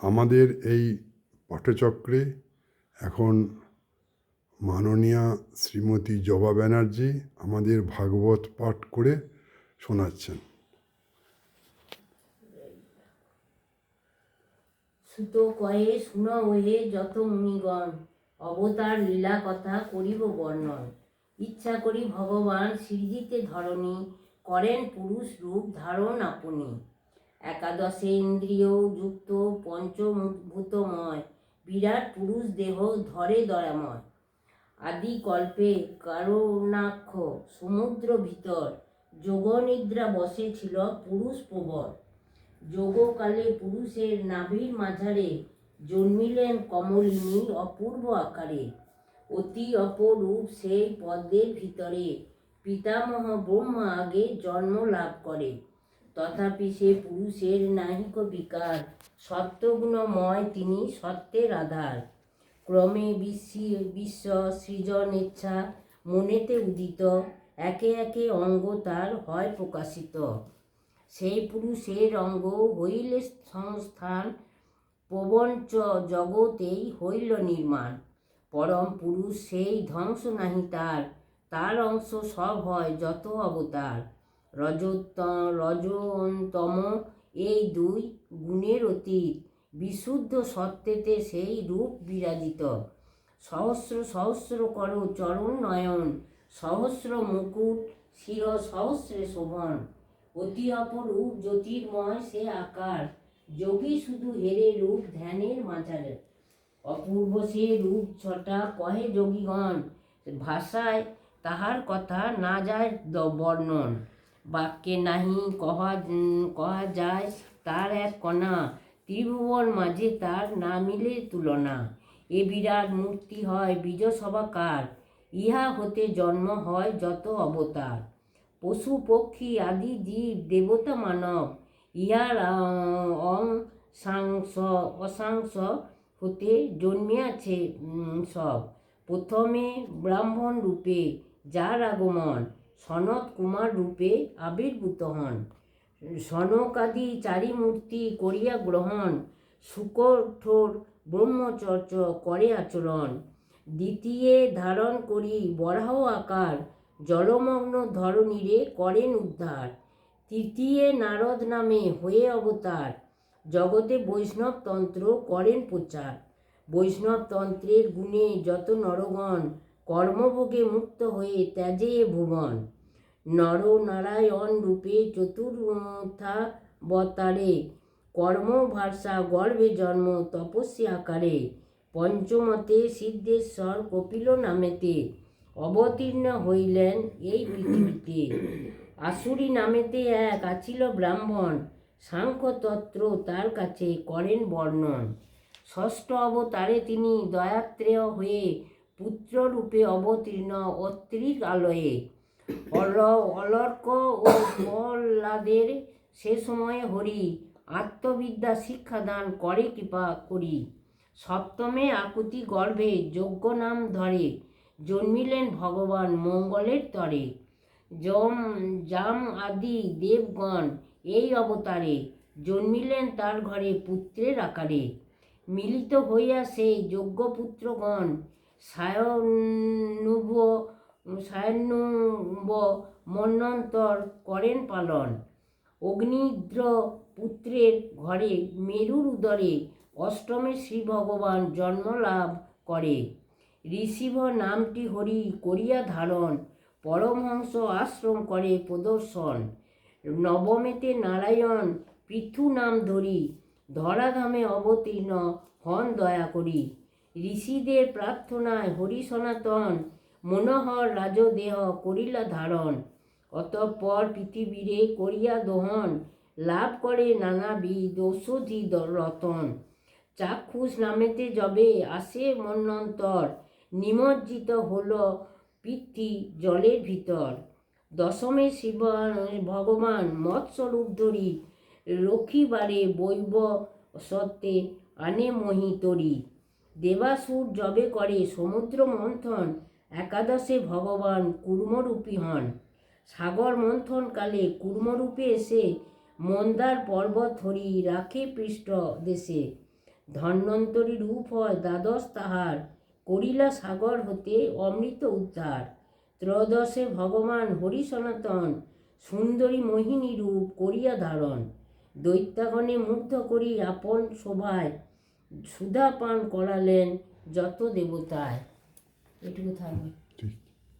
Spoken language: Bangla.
আমাদের এই পাঠচক্রে এখন মাননীয়া শ্রীমতী জবা ব্যানার্জি আমাদের ভাগবত পাঠ করে শোনাচ্ছেন। সুত কয়ে শুন ওহে যত মুনিগণ, অবতার লীলা কথা করিব বর্ণন। ইচ্ছা করি ভগবান সৃজিতে ধরণী, করেন পুরুষ রূপ ধারণ আপনি। একাদশে ইন্দ্রিয় যুক্ত পঞ্চভূতময়, বিরাট পুরুষ দেহ ধরে দয়াময়। আদি কল্পে কারণাক্ষ সমুদ্র ভিতর, যোগনিদ্রা বসে ছিল পুরুষ প্রবর। যোগকালে পুরুষের নাভির মাঝারে জন্মিলেন কমলিনী অপূর্ব আকারে। অতি অপরূপ সেই পদ্মের ভিতরে, পিতামহ ব্রহ্মা আগে জন্ম লাভ করে। তথাপি সে পুরুষের নাহিক বিকার, সত্যগুণময় তিনি সত্যের আধার। ক্রমে বিশ্ব সৃজনেচ্ছা মনেতে উদিত, একে একে অঙ্গ তার হয় প্রকাশিত। সেই পুরুষের অঙ্গ হইলে সংস্থান, প্রবঞ্চ জগতেই হইল নির্মাণ। পরম পুরুষ সেই ধ্বংস নাহি তার, তার অংশ সব হয় যত অবতার। রজতম এই দুই গুণের অতীত, বিশুদ্ধ সত্যেতে সেই রূপ বিরাজিত। সহস্র সহস্র কর চরণ নয়ন, সহস্র মুকুট শির সহস্রে শোভন। অতি অপরূপ জ্যোতির্ময় সে আকার, যোগী শুধু হেরে রূপ ধ্যানের মাঝারে। অপূর্ব সে রূপ ছটা কহে যোগীগণ, ভাষায় তাহার কথা না যায় বর্ণন। বাক্যে নাহি কহা যায় তার এক কণা, ত্রিভুবন মাঝে তার না মিলে তুলনা। এ বিরাট মূর্তি হয় বীজ সবাকার, ইহা হতে জন্ম হয় যত অবতার। পশু পক্ষী আদি জীব দেবতা মানব, ইহার অসাংশ হতে জন্মিয়াছে সব। প্রথমে ব্রাহ্মণ রূপে যার আগমন, সনত কুমার রূপে আবির্ভূত হন। সনকাদি চারি মূর্তি করিয়া গ্রহণ, সুকঠোর ব্রহ্মচর্য করে আচরণ। দ্বিতীয় ধারণ করি বরাহ আকার, জলমগ্ন ধরণীরে করেন উদ্ধার। তৃতীয় নারদ নামে হয়ে অবতার, জগতে বৈষ্ণব তন্ত্র করেন প্রচার। বৈষ্ণব তন্ত্রের গুণে যত নরগণ, কর্মভোগে মুক্ত হয়ে ত্যাজে ভুবন। নর নারায়ণ রূপে চতুর্থাবতারে, কর্মভাষা গর্ভে জন্ম তপস্বী আকারে। পঞ্চমতে সিদ্ধেশ্বর কপিল নামেতে, অবতীর্ণ হইলেন এই পৃথিবীতে। আসুরি নামেতে এক আছিল ব্রাহ্মণ, সাংখ্যতত্ত্ব তার কাছে করেন বর্ণন। ষষ্ঠ অবতারে তিনি দয়াত্রেয় হয়ে, পুত্ররূপে অবতীর্ণ অত্রির আলয়ে। অলর্ক ও প্রহ্লাদের সে সময়ে হরি, আত্মবিদ্যা শিক্ষাদান করে কৃপা করি। সপ্তমে আকুতি গর্ভে যজ্ঞ নাম ধরে, জন্মিলেন ভগবান মঙ্গলের তরে। জাম আদি দেবগণ এই অবতারে, জন্মিলেন তার ঘরে পুত্রের আকারে। মিলিত হইয়া সেই যজ্ঞপুত্রগণ, সায়নুব মন্বন্তর করেন পালন। অগ্নিদ্র পুত্রের ঘরে মেরুর উদরে, অষ্টমে শ্রী ভগবান জন্ম লাভ করে। ঋষিভ নামটি হরি করিয়া ধারণ, পরমহংস আশ্রম করে প্রদর্শন। নবমেতে নারায়ণ পৃথু নাম ধরি, ধরাধামে অবতীর্ণ হন দয়া করি। ঋষিদের প্রার্থনায় হরি সনাতন, মনোহর রাজদেহ করিলা ধারণ। অতঃপর পৃথিবীরে করিয়া দহন, লাভ করে নানাবিধ ঔষধি রতন। চাক্ষুষ নামেতে যবে আসে মন্বন্তর, নিমজ্জিত হল পৃথ্বী জলের ভিতর। দশমে শিব ভগবান মৎস্যরূপ ধরি, রক্ষিবারে বৈব সত্ত্বে আনে মহিতরি। দেবাসুর যবে করে সমুদ্র মন্থন, একাদশে ভগবান কূর্মরূপী হন। সাগর মন্থন কালে কূর্মরূপে এসে, মন্দার পর্বত হরি রাখে পৃষ্ঠ দেশে। ধন্বন্তরী রূপ হয় দ্বাদশ তাহার, করিলা সাগর হতে অমৃত উদ্ধার। ত্রয়োদশে ভগবান হরি সনাতন, সুন্দরী মোহিনী রূপ করিয়া ধারণ। দৈত্যাগণে মুগ্ধ করি আপন শোভায়, সুধা পান করালেন যত দেবতায়। এটুকু থাকবে।